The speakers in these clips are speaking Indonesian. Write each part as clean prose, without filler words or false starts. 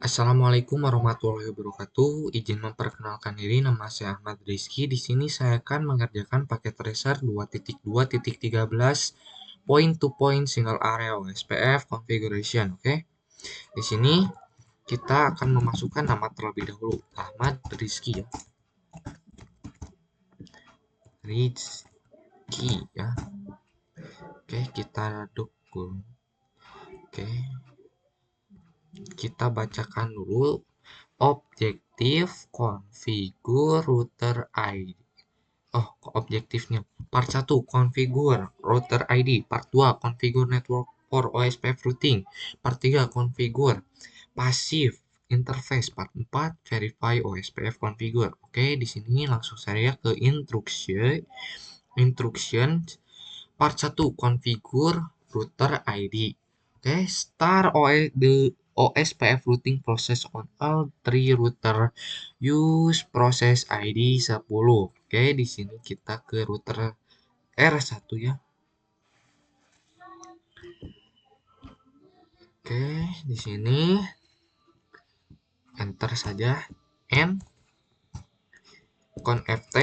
Assalamualaikum warahmatullahi wabarakatuh. Izin memperkenalkan diri, nama saya Ahmad Rizky. Di sini saya akan mengerjakan paket tracer 2.2.13 point to point single area OSPF configuration. Oke. Di sini kita akan memasukkan nama terlebih dahulu, Ahmad Rizky ya. Rizky ya. Oke, kita dukung. Oke. Kita bacakan dulu objektif configure router ID. Objektifnya. Part 1, configure router ID. Part 2, configure network for OSPF routing. Part 3, configure passive interface. Part 4, verify OSPF configure. Oke, di sini langsung saya ke instruction. Part 1, configure router ID. Oke, start the OSPF routing process on all three router. Use process ID 10. Oke, di sini kita ke router R1 ya. Oke, di sini enter saja N conft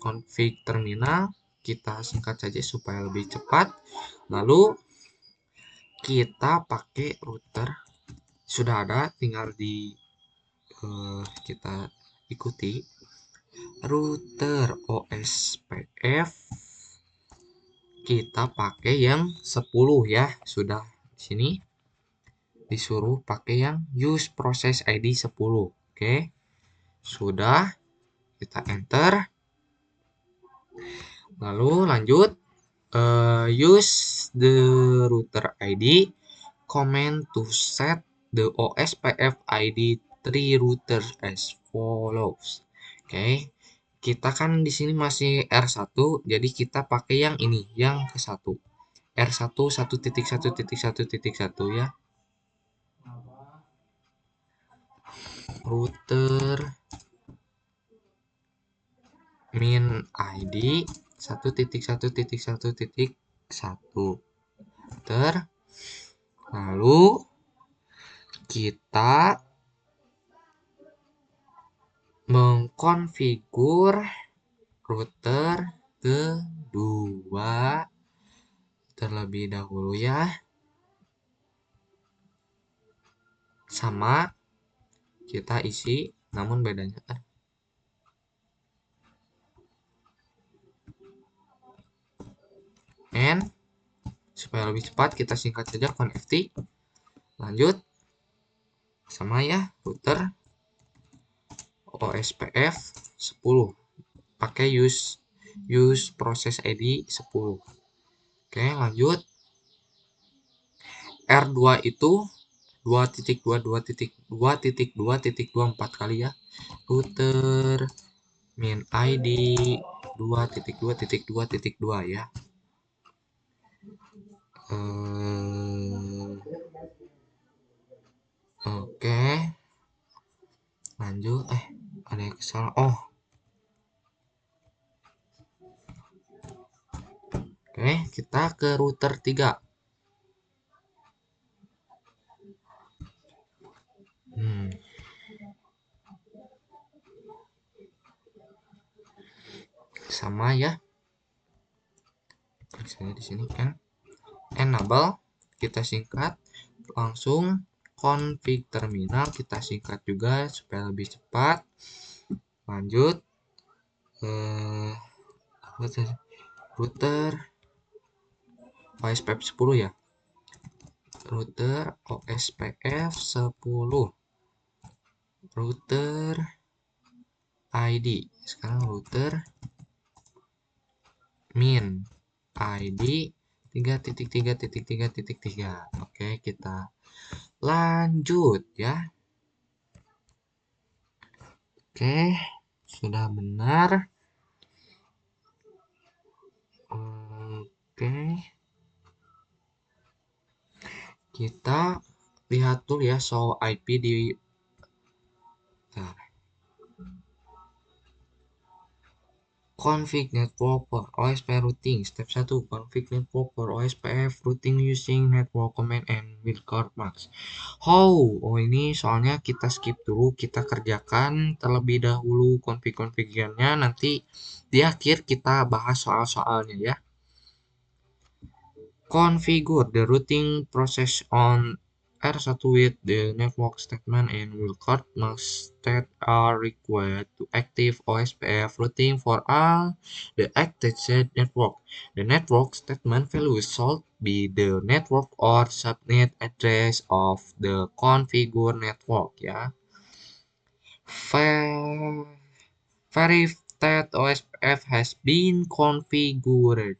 config terminal, kita singkat saja supaya lebih cepat. Lalu kita pakai router sudah ada, tinggal kita ikuti router OSPF. Kita pakai yang 10 ya. Sudah di sini disuruh pakai yang use process ID 10. Oke. Sudah, kita enter. Lalu lanjut use the router ID command to set the OSPF ID 3 routers as follows. Oke. Kita kan di sini masih R1, jadi kita pakai yang ini, yang ke-1. R1 1.1.1.1 ya. Router min ID 1.1.1.1. Lalu kita mengkonfigur router kedua terlebih dahulu ya. Sama kita isi, namun bedanya N. Supaya lebih cepat kita singkat saja conft. Lanjut sama ya, router OSPF 10 pakai use process ID 10. Oke, lanjut R2 itu 2.2.2.2.2 4 kali ya. Router min ID 2.2.2.2 ya. Oke. Lanjut, ada yang salah. Oke, kita ke router 3. Sama ya. Misalnya di sini kan enable, kita singkat, langsung config terminal kita singkat juga supaya lebih cepat. Lanjut router OSPF 10 ya. Router OSPF 10. Router ID. Sekarang router min ID 3.3.3.3. Oke, kita lanjut ya. Oke, sudah benar. Oke. Kita lihat dulu ya show IP di Config network for OSP routing. Step 1. Config network for OSPF routing using network command and wildcard mask. How? Oh, ini soalnya kita skip dulu, kita kerjakan terlebih dahulu config-confignya, nanti di akhir kita bahas soal-soalnya ya. Configure the routing process on R1 with the network statement and wildcard masks that are required to active OSPF routing for all the attached network. The network statement values should be the network or subnet address of the configure network ya. Verify that OSPF has been configured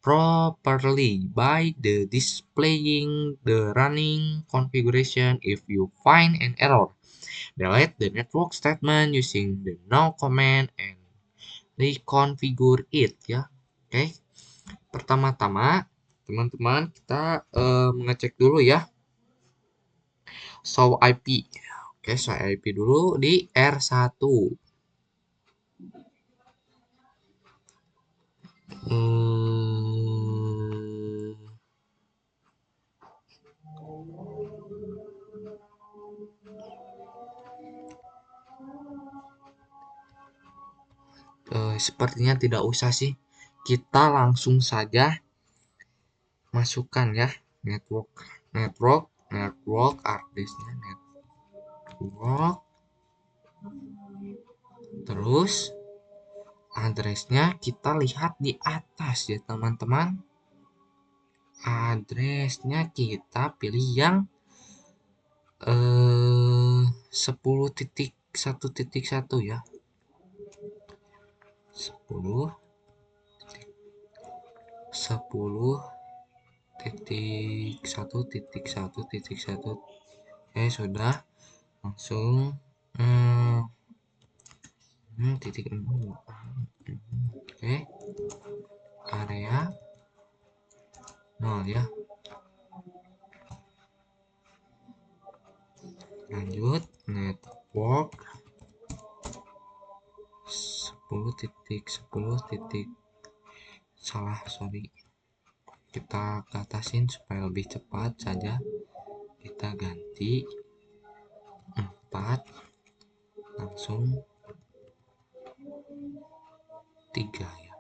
properly by the displaying the running configuration. If you find an error, delete the network statement using the no command and reconfigure it ya. Oke. Pertama-tama teman-teman kita mengecek dulu ya show IP. Oke, show IP dulu di R1. Sepertinya tidak usah sih, kita langsung saja masukkan ya network address-nya network, terus address-nya kita lihat di atas ya teman-teman. Address-nya kita pilih yang 10.1.1 ya, 10.1.1.1. Sudah langsung titik 6. Oke, area 0 ya. Lanjut network 10.10. sorry, kita atasin supaya lebih cepat saja, kita ganti 4 langsung 3 ya,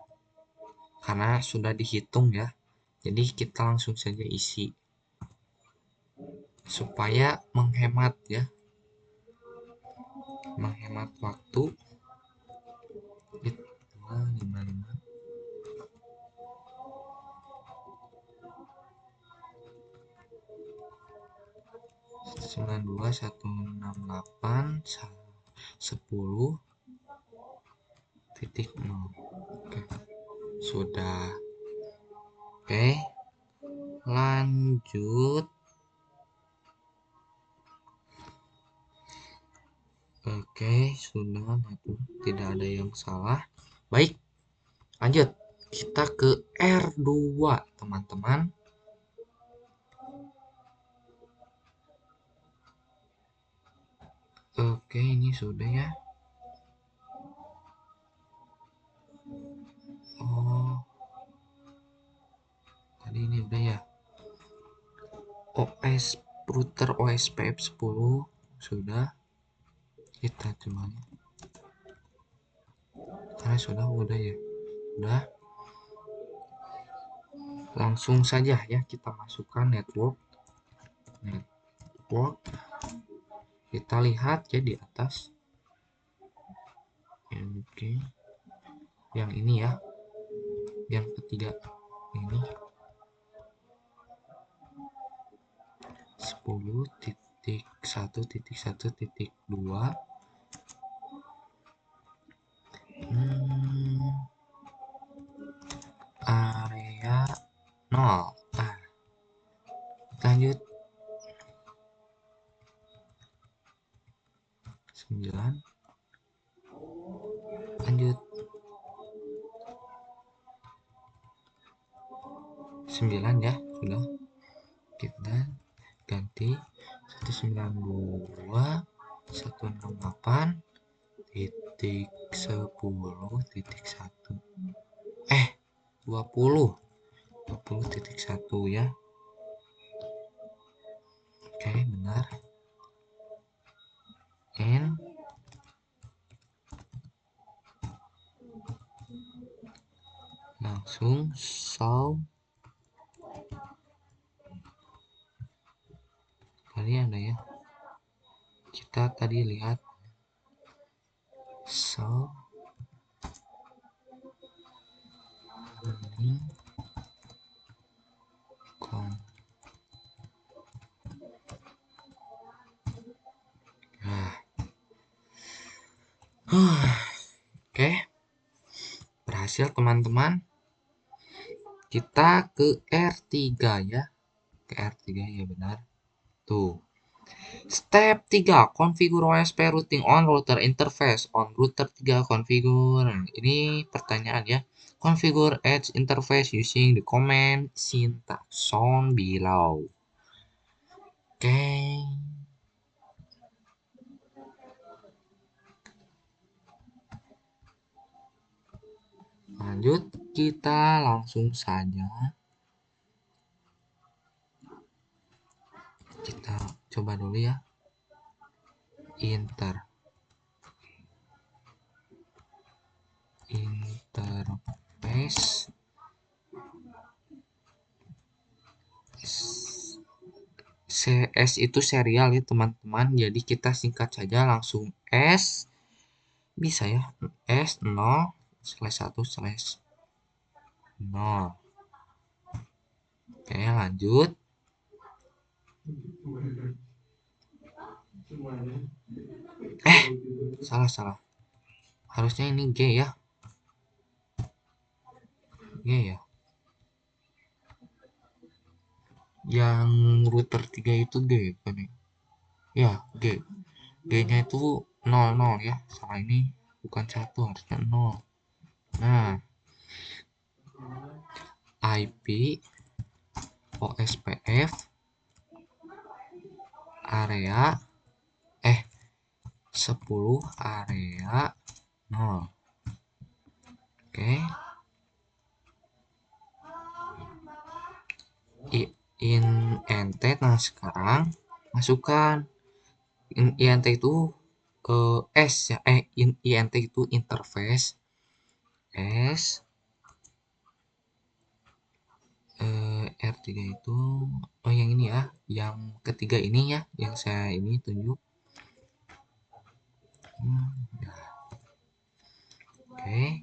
karena sudah dihitung ya, jadi kita langsung saja isi supaya menghemat ya, menghemat waktu. 255 92 168 10.0. Oke, sudah. Oke, lanjut. Oke, sudah, tidak ada yang salah. Baik, lanjut. Kita ke R2, teman-teman. Oke, ini sudah ya. Oh, tadi ini udah ya. OS router OSPF 10 sudah. Kita coba. Karena sudah ya. Udah. Langsung saja ya kita masukkan network. Kita lihat ya di atas. Oke. Yang ini ya. Yang ketiga ini 10.1.1.2 area 0. Lanjut 9. Lanjut 9 ya, sudah. Kita ganti 192.168.1 20.1 20.1 ya. Oke, benar. And langsung solve. Tadi ada ya, kita tadi lihat solve ini oke, berhasil teman-teman. Kita ke R3 ya, ke R3 ya, benar tuh. Step 3, configure OSP routing on router interface. On router 3 configure. Ini pertanyaan ya. Configure edge interface using the command syntax shown below. Oke. Lanjut, kita langsung saja. Kita coba dulu ya. Interface CS itu serial ya teman-teman, jadi kita singkat saja langsung S, bisa ya, S0/1/0. Oke, lanjut. Salah, harusnya ini G ya, G ya, yang router 3 itu G kan ya, G nya itu 00 ya, salah, ini bukan 1, harusnya 0. Nah, IP OSPF area 10 area 0. Oke, int. Nah, sekarang masukkan int itu S ya, int itu interface S, R3 itu yang ini ya, yang ketiga ini ya, yang saya ini tunjuk. Oke,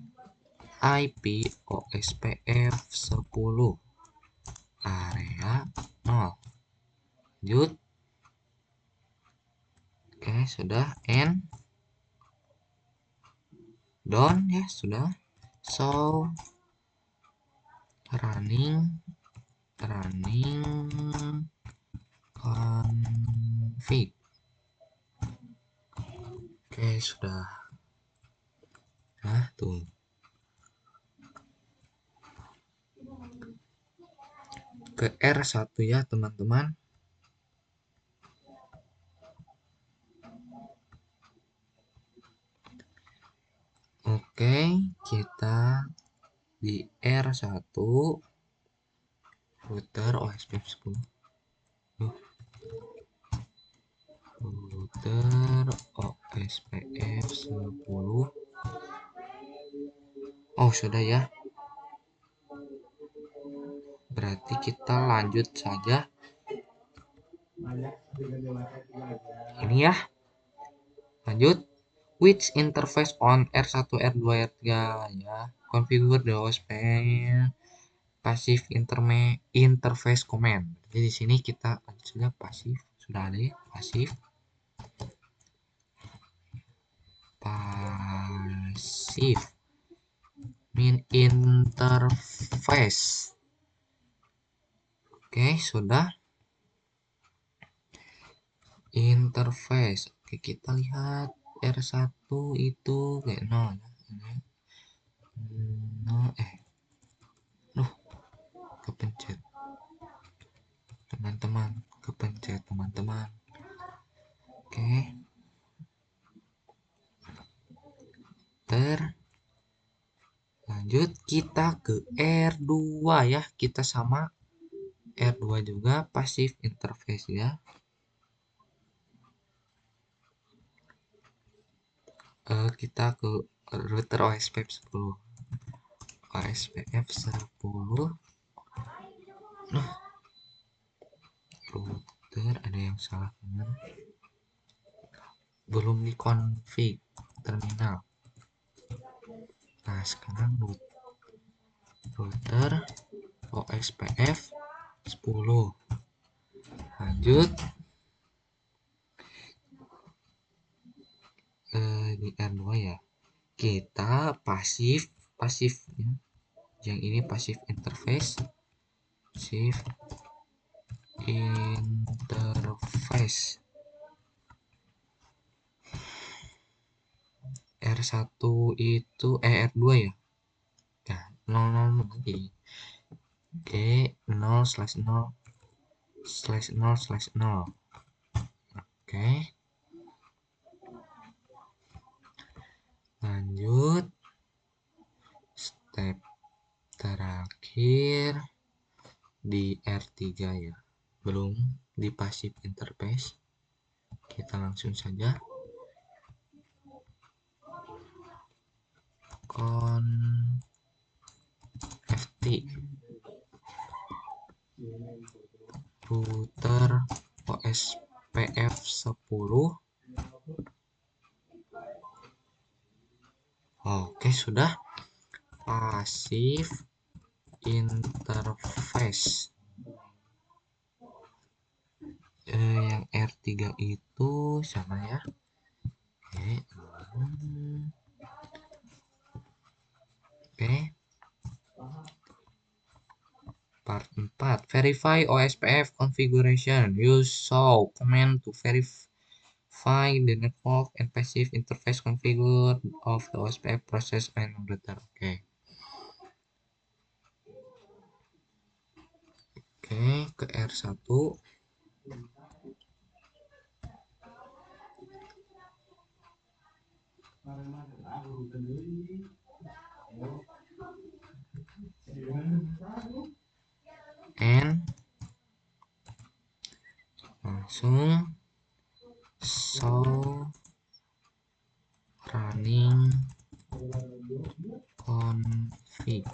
IP OSPF 10 area 0. Lanjut. Oke, sudah. And done ya, sudah. So running config. Oke, sudah. Nah, tuh. Ke R1 ya, teman-teman. Oke, kita di R1 router OSPF 10. Router OSPF 10. Oh, sudah ya. Berarti kita lanjut saja. Ini ya. Lanjut. Which interface on R1, R2, R3 ya. Configure the OSP passive interface command. Jadi di sini kita lanjut saja pasif. Sudah ada ya, pasif. Min interface. Oke, sudah. Interface. Oke, kita lihat R1 itu kayak 0 ya. 0 kepencet. Teman-teman, kepencet teman-teman. Oke. router. Lanjut kita ke R2 ya, kita sama R2 juga passive interface ya. Kita ke router OSPF 10. OSPF 10. Router ada yang salah teman. Belum di config terminal. Nah, sekarang router OSPF 10. Lanjut di R2 ya. Kita pasif ya. Yang ini pasif interface. Pasif interface R1 itu R2 ya. Nah, 00 lagi. G 0/0/0/0. Oke. Lanjut step terakhir di R3 ya. Belum di passive interface. Kita langsung saja FT router OSPF 10. Oke, sudah passive interface. Yang R3 itu sama ya. Oke. Part 4. Verify OSPF configuration. Use show command to verify the network and passive interface configure of the OSPF process and router. Oke. Oke, ke R1. And langsung show running config.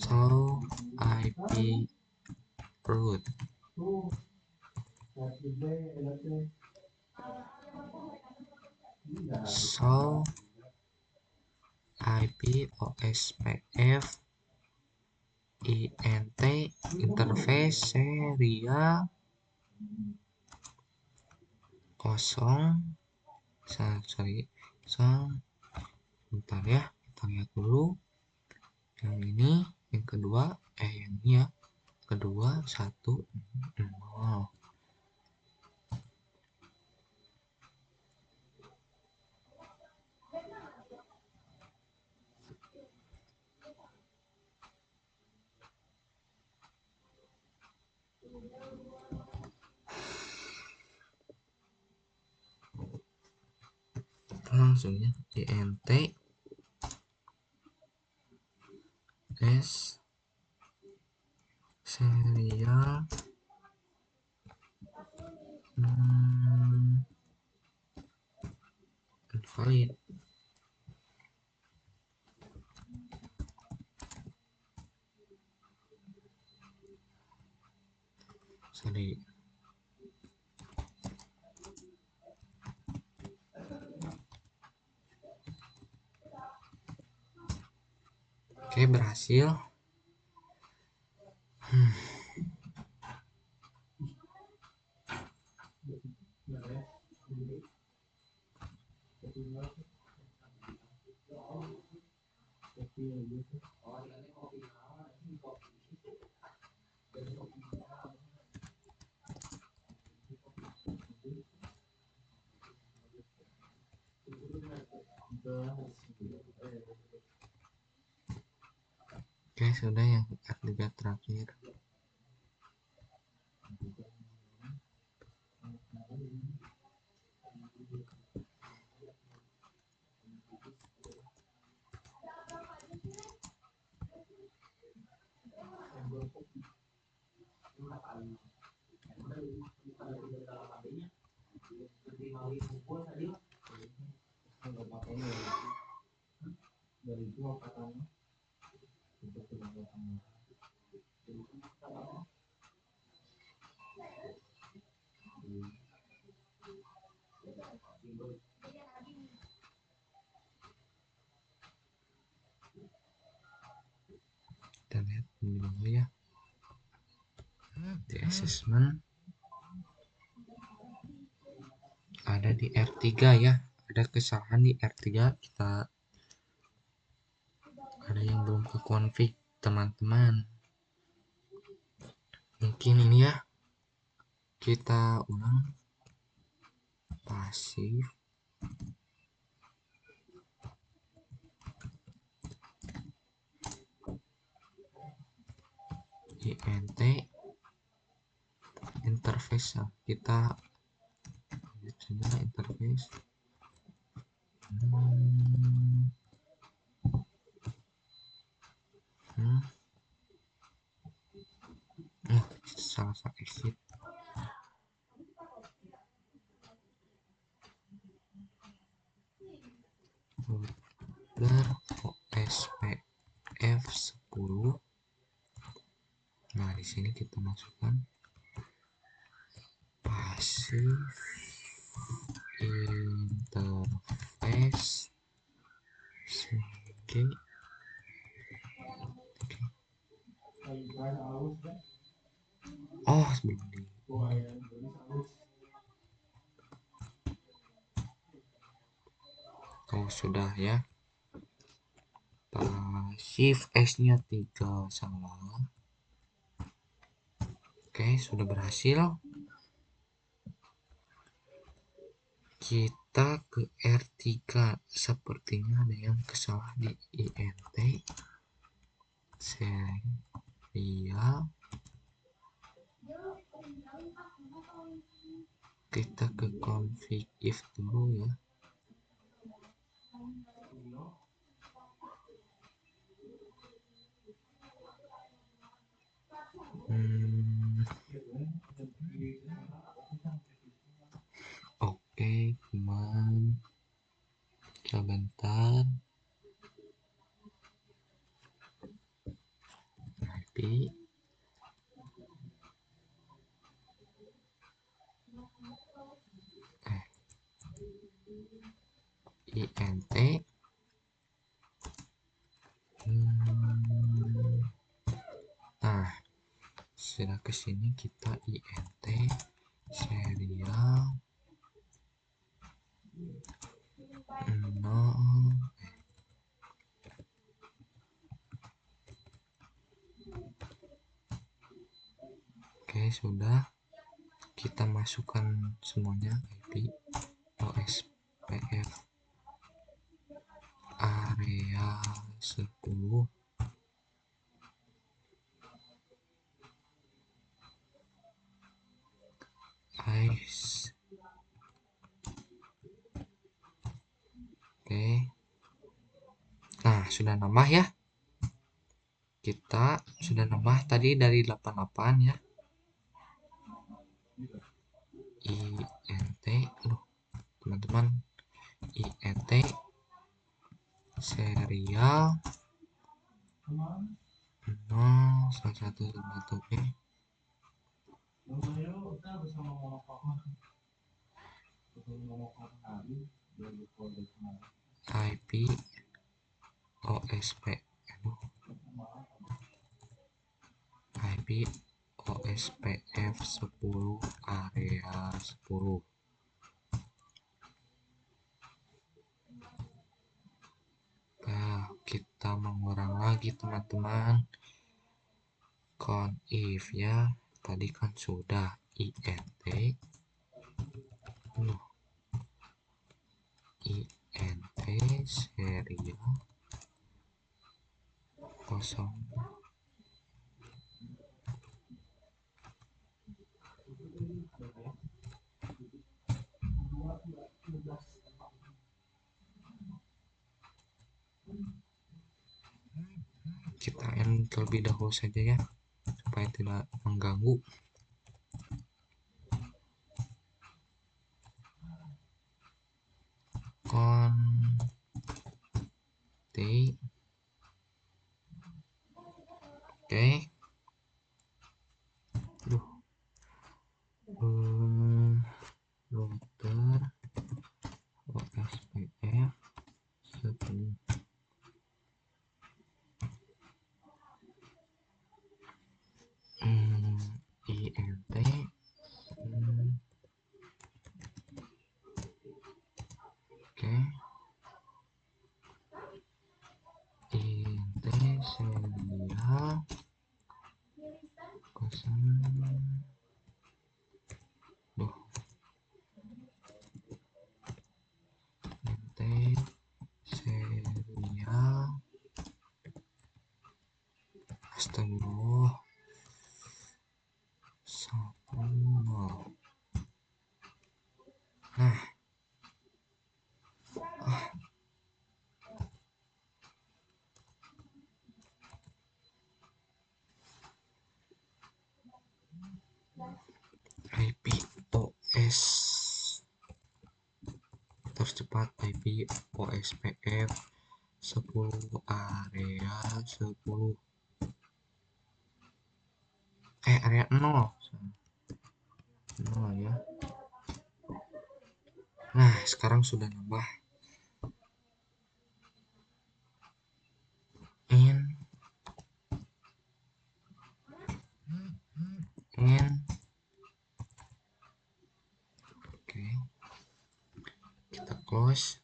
Show IP root. Show IP OSPF INT interface serial 0. Bentar ya, kita lihat dulu. Yang ini, yang kedua, yang ini ya. Kedua 1 0. Langsung ya, INT S serial invalid. Sorry. Oke, berhasil. Oke, sudah yang R3 terakhir. Kita lihat dulu ya di assessment ada di R3 ya, ada kesalahan di R3. Kita ada yang belum ke config teman-teman, mungkin ini ya, kita ulang pasif int interface ya. Kita lihat interface salah exit router OSPF10. Nah, di sini kita masukkan pasif interface sebagai sebelum di sudah ya, shift S nya 3 salah. Oke, sudah berhasil. Kita ke R3, sepertinya ada yang kesalah di int serial. Kita ke config if dulu ya. Oke, teman, sebentar. IP int nah, sudah kesini kita int serial 0. Oke, sudah. Kita masukkan semuanya IP OSPF area 10. Ice. Oke. Nah, sudah nambah ya. Kita sudah nambah tadi dari 88 ya. int, teman-teman, int serial 01111 IP OSP IP OSPF 10 area 10. Nah, kita mengulang lagi teman-teman. Conif ya, tadi kan sudah int serial 0. Kita end terlebih dahulu saja ya. tidak mengganggu. Konti, oke. Router OSPF 10. INT oke. INT serial 0. INT serial, astagfirullah, 10. Nah, IP OS tercepat, IP OSPF 10 area 10 area 0 ya. Nah, sekarang sudah nambah in oke, kita close.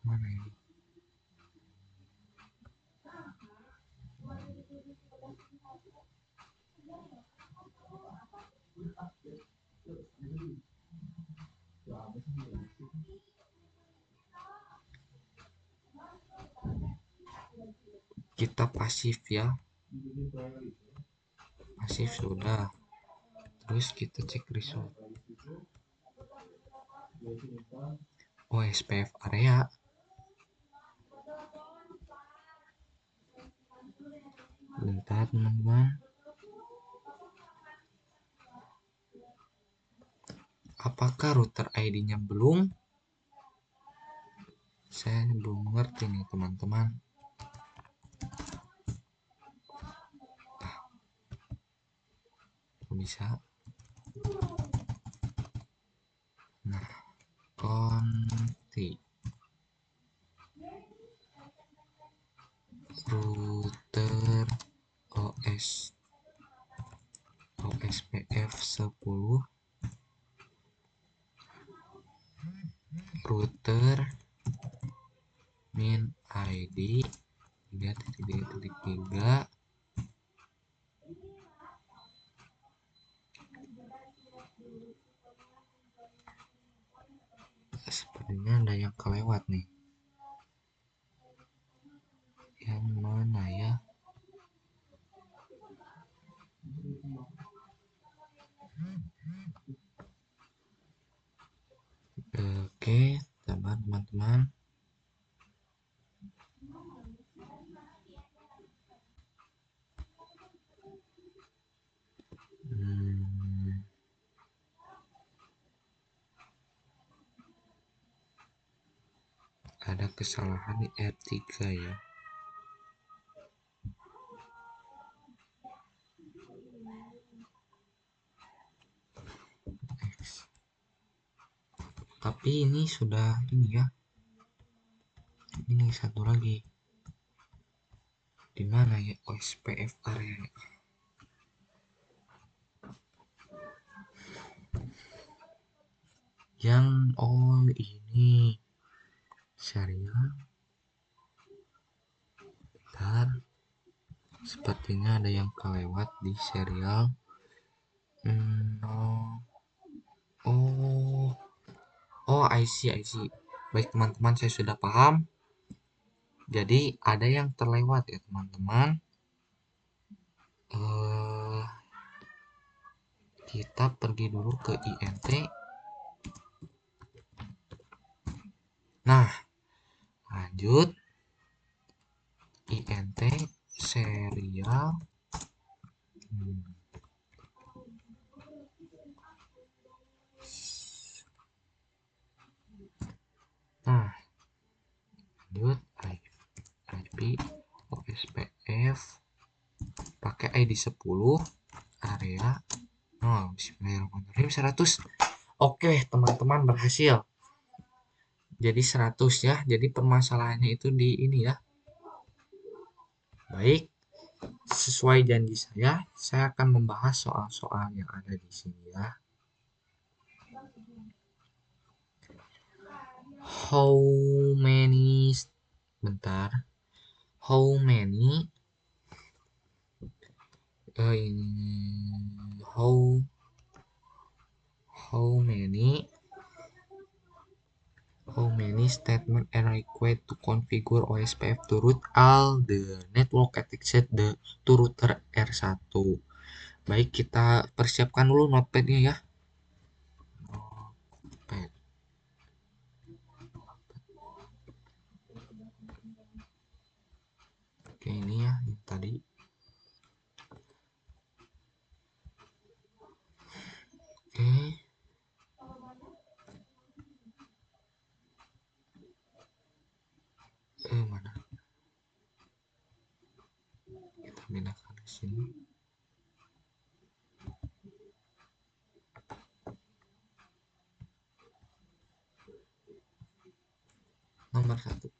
Mana ini? Kita pasif ya, pasif sudah. Terus kita cek result OSPF area. Bentar teman-teman, apakah router ID-nya belum? Saya belum mengerti nih teman-teman. Bisa. Nah, konti router OSPF 10 router min ID 3.3.3. Sepertinya ada yang kelewat nih. Yang mana ya? Oke, teman-teman. Ada kesalahan di R3 ya. Tapi ini sudah ini ya. Ini satu lagi. Di mana ya OSPF area? Yang ini serial. Bentar. Sepertinya ada yang kelewat di serial. I see. Baik teman-teman, saya sudah paham. Jadi ada yang terlewat ya teman-teman. Kita pergi dulu ke INT. Nah, lanjut. int serial. Nah, lanjut IP OSPF pakai ID 10 area 0. Bismillahirrahmanirrahim 100. Oke, teman-teman berhasil. Jadi 100 ya. Jadi permasalahannya itu di ini ya. Baik. Sesuai janji saya akan membahas soal-soal yang ada di sini ya. How many how many statements are required to configure OSPF to root all the network attached to router R1. Baik, kita persiapkan dulu notepad-nya ya. Notepad. Oke, ini ya yang tadi. Oke. Mana? Kita pindahkan ke sini. Nomor 1.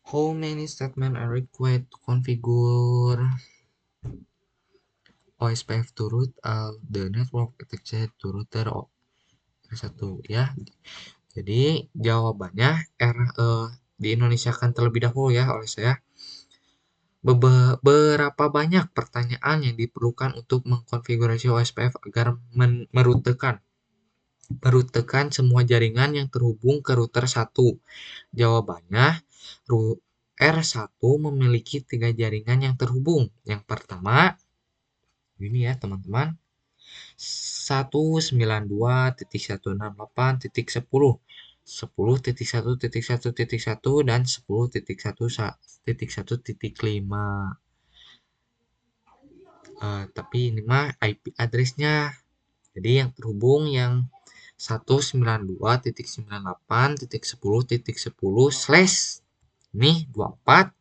How many statements are required to configure OSPF to root all the network attached to router R1 ya. Jadi jawabannya di Indonesia akan terlebih dahulu ya oleh saya. Berapa banyak pertanyaan yang diperlukan untuk mengkonfigurasi OSPF agar merutekan semua jaringan yang terhubung ke router 1? Jawabannya, R1 memiliki 3 jaringan yang terhubung. Yang pertama, ini ya teman-teman, 192.168.10, 10.1.1.1 dan 10.1.1.5. Tapi ini mah IP address-nya. Jadi yang terhubung yang 192.98.10.10/ ini 24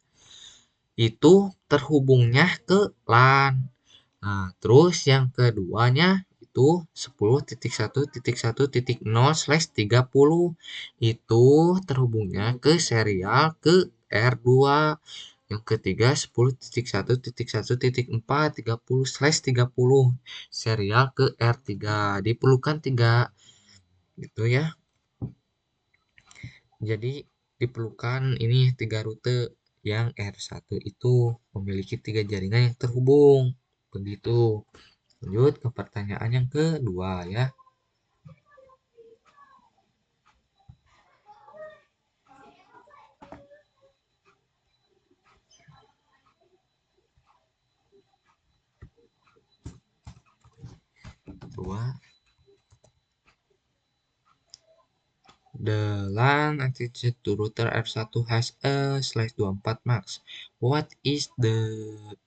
itu terhubungnya ke LAN. Nah, terus yang keduanya itu 10.1.1.0/30 itu terhubungnya ke serial ke R2. Yang ketiga 10.1.1.4.30/30 serial ke R3. Diperlukan 3 gitu ya. Jadi diperlukan ini 3 rute yang R1 itu memiliki 3 jaringan yang terhubung. Begitu. Lanjut ke pertanyaan yang kedua ya. The LAN attached to router R1 has a /24 max. What is the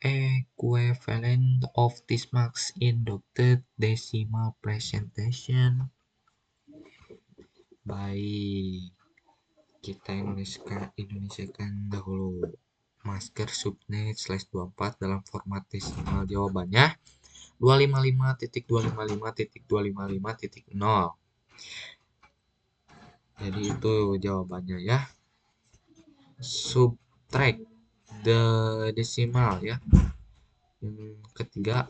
equivalent of this max in doctored decimal presentation? Baik, kita Indonesiakan dahulu. Masker subnet /24 dalam format desimal. Jawabannya 255.255.255.0. Jadi itu jawabannya ya. Subtract the decimal ya. Yang ketiga.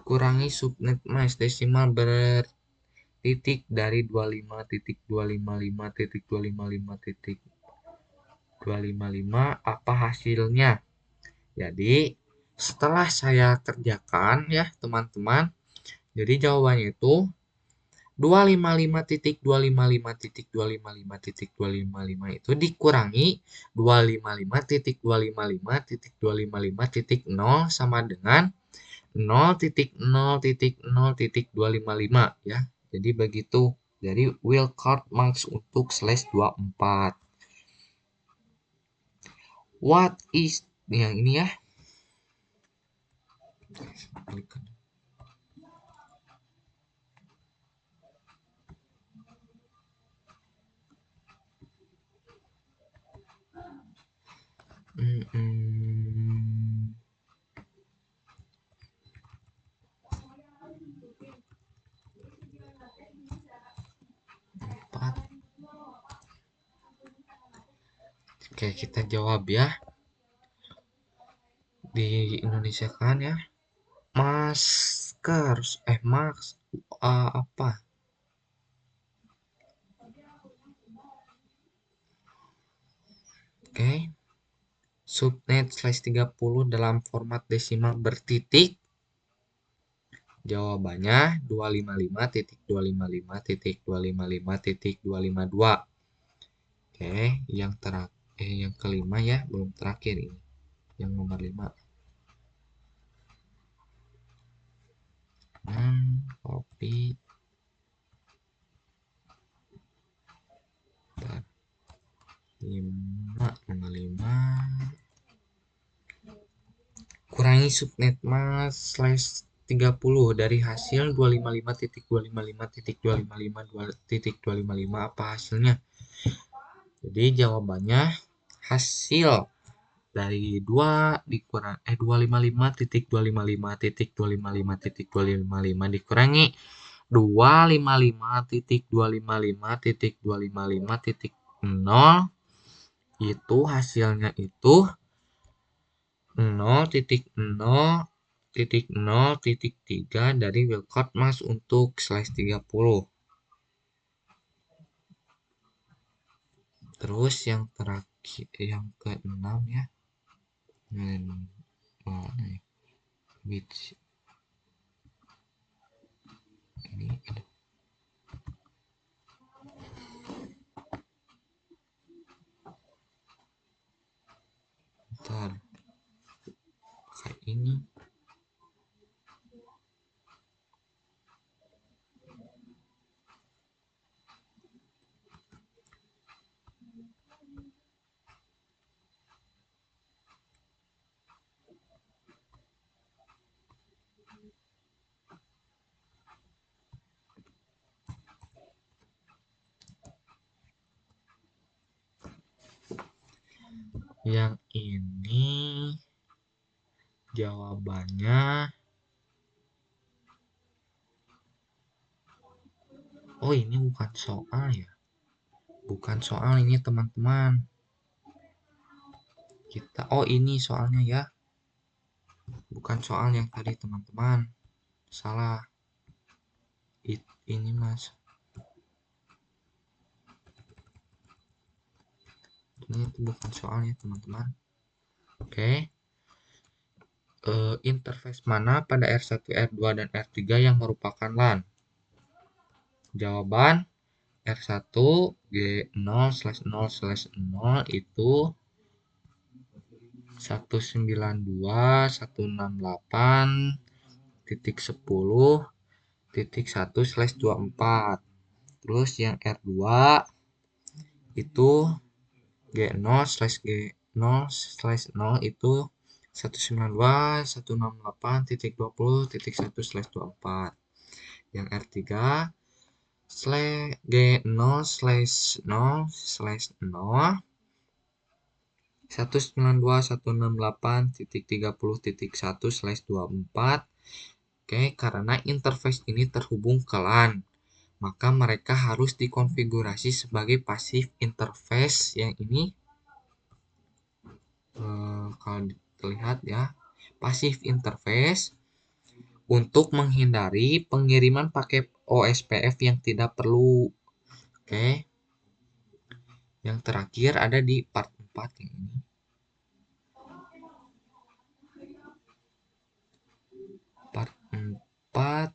Kurangi subnet max desimal bertitik dari 25.255.255.255 apa hasilnya? Jadi setelah saya kerjakan ya teman-teman, jadi jawabannya itu 255.255.255.255 itu dikurangi 255.255.255.0 sama dengan 0.0.0.255 ya. Jadi begitu. Jadi wildcard marks untuk /24. What is yang ini ya? Oke, kita jawab ya. Di Indonesia kan ya. Masker, apa? Oke. Subnet /30 dalam format desimal bertitik. Jawabannya 255.255.255.252. Oke, yang kelima ya, belum terakhir ini. Yang nomor 5. Kopi. Bentar. 5. Kurangi subnet /30 dari hasil 255.255.255.255 apa hasilnya? Jadi jawabannya hasil dari 255.255.255.255 dikurangi 255.255.255.0 itu hasilnya itu 0.0.0.3 dari wildcard marks untuk /30. Terus yang terakhir, yang ke-6 ya. Which ini ada. Bentar. Kayak ini. Yang ini jawabannya ini bukan soal ya. Bukan soal ini teman-teman. Ini soalnya ya. Bukan soal yang tadi teman-teman. Salah. Ini Mas. Ini bukan soalnya teman-teman. Oke. Interface mana pada R1, R2, dan R3 yang merupakan LAN? Jawaban R1 G0/0/0 itu 192.168.10.1/24. Terus yang R2 itu G0/G0/0 itu 192.168.20.1/24. Yang R3 G0/0/0 192.168.30.1/24. Oke, karena interface ini terhubung ke LAN, maka mereka harus dikonfigurasi sebagai passive interface. Yang ini kalau terlihat ya, passive interface untuk menghindari pengiriman paket OSPF yang tidak perlu. Oke. Yang terakhir ada di part 4 yang ini. Part 4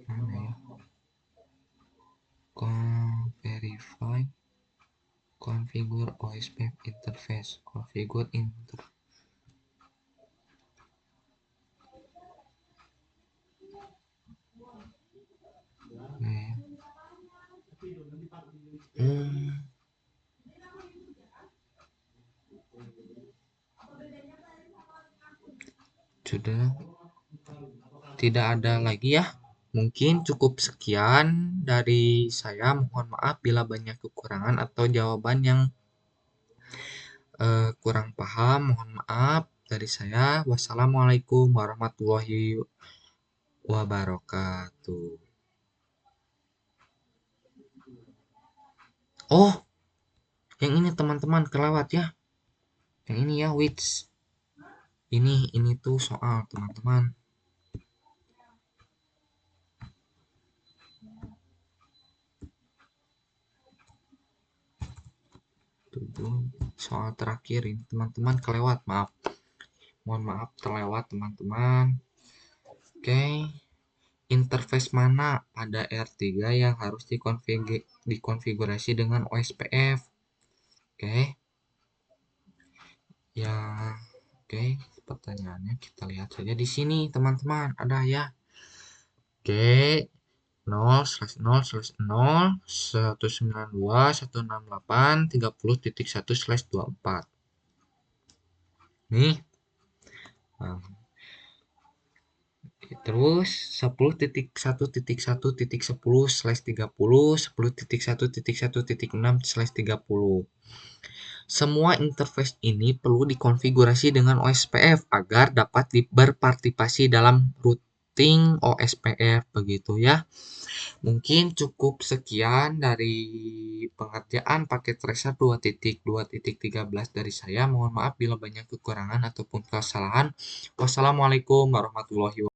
mana ya? Verify configure OSPF interface configure interface. Sudah tidak ada lagi ya. Mungkin cukup sekian dari saya. Mohon maaf bila banyak kekurangan atau jawaban yang kurang paham. Mohon maaf dari saya. Wassalamualaikum warahmatullahi wabarakatuh. Oh, yang ini teman-teman kelewat ya. Yang ini ya, which ini tuh soal teman-teman. Soal terakhir ini teman-teman kelewat, maaf. Mohon maaf terlewat teman-teman. Oke. Interface mana pada R3 yang harus dikonfigurasi dengan OSPF? Oke. Ya, oke. Pertanyaannya kita lihat saja di sini, teman-teman. Ada ya. Oke. 0/0/0/192.168.30.1/24. Nih. Terus 10.1.1.10/10.1.1.6/30. Semua interface ini perlu dikonfigurasi dengan OSPF agar dapat berpartisipasi dalam routing OSPF, begitu ya. Mungkin cukup sekian dari pengerjaan paket tracer 2.2.13 dari saya. Mohon maaf bila banyak kekurangan ataupun kesalahan. Wassalamualaikum warahmatullahi wabarakatuh.